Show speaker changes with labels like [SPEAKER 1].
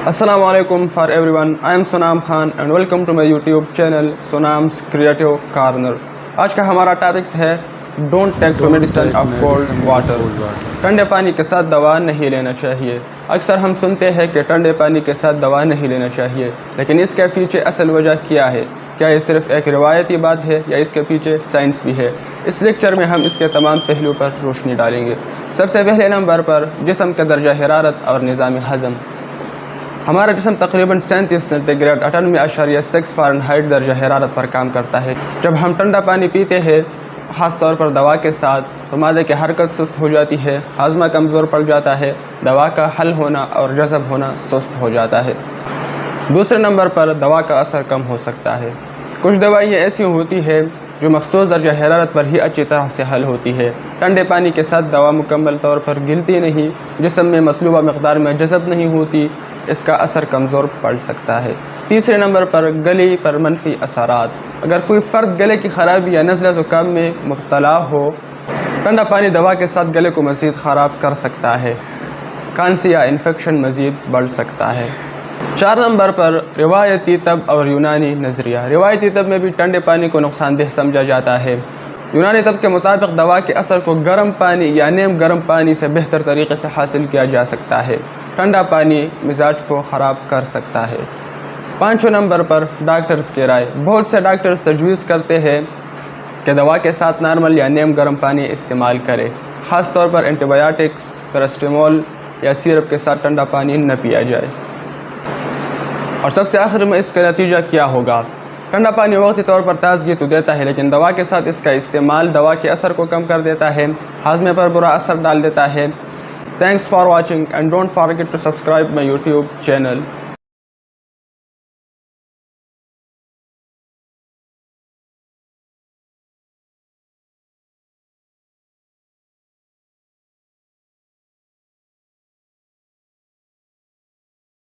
[SPEAKER 1] Assalamu alaikum for everyone. I am Sunam Khan and welcome to my YouTube channel Sunam's Creative Corner. آج کا ہمارا topics ہے don't take to medicine of cold water. ٹھنڈے پانی کے ساتھ دوا نہیں لینا چاہیے. اکثر ہم سنتے ہیں کہ ٹھنڈے پانی کے ساتھ دوا نہیں لینا چاہیے، لیکن اس کے پیچھے اصل وجہ کیا ہے؟ کیا یہ صرف ایک روایتی بات ہے یا اس کے پیچھے سائنس بھی ہے؟ اس لیکچر میں ہم اس کے تمام پہلو پر روشنی ڈالیں گے. سب سے پہلے نمبر پر جسم کا درجہ حرارت اور نظام ہضم. ہمارا جسم تقریباً 37 سینٹی گریڈ 98.6 فارنہائٹ درجہ حرارت پر کام کرتا ہے. جب ہم ٹھنڈا پانی پیتے ہیں، خاص طور پر دوا کے ساتھ، تو معدے کی حرکت سست ہو جاتی ہے، ہاضمہ کمزور پڑ جاتا ہے، دوا کا حل ہونا اور جذب ہونا سست ہو جاتا ہے. دوسرے نمبر پر دوا کا اثر کم ہو سکتا ہے. کچھ دوائیاں ایسی ہوتی ہے جو مخصوص درجہ حرارت پر ہی اچھی طرح سے حل ہوتی ہے. ٹھنڈے پانی کے ساتھ دوا مکمل طور پر گلتی نہیں، جسم میں مطلوبہ مقدار میں جذب نہیں ہوتی، اس کا اثر کمزور پڑ سکتا ہے. تیسرے نمبر پر گلے پر منفی اثرات. اگر کوئی فرد گلے کی خرابی یا نزلہ زکام میں مبتلا ہو، ٹھنڈا پانی دوا کے ساتھ گلے کو مزید خراب کر سکتا ہے. کھانسی یا انفیکشن مزید بڑھ سکتا ہے. 4 نمبر پر روایتی طب اور یونانی نظریہ. روایتی طب میں بھی ٹھنڈے پانی کو نقصان دہ سمجھا جاتا ہے. یونانی طب کے مطابق دوا کے اثر کو گرم پانی یا نیم گرم پانی سے بہتر طریقے سے حاصل کیا جا سکتا ہے. ٹھنڈا پانی مزاج کو خراب کر سکتا ہے. 5 نمبر پر ڈاکٹرز کی رائے. بہت سے ڈاکٹرز تجویز کرتے ہیں کہ دوا کے ساتھ نارمل یا نیم گرم پانی استعمال کرے. خاص طور پر اینٹی بایوٹکس، پیراسٹامول یا سیرپ کے ساتھ ٹھنڈا پانی نہ پیا جائے. اور سب سے آخر میں اس کا نتیجہ کیا ہوگا؟ ٹھنڈا پانی وقتی طور پر تازگی تو دیتا ہے، لیکن دوا کے ساتھ اس کا استعمال دوا کے اثر کو کم کر دیتا ہے، ہاضمے پر برا اثر ڈال دیتا ہے. Thanks for watching and don't forget to subscribe my YouTube channel.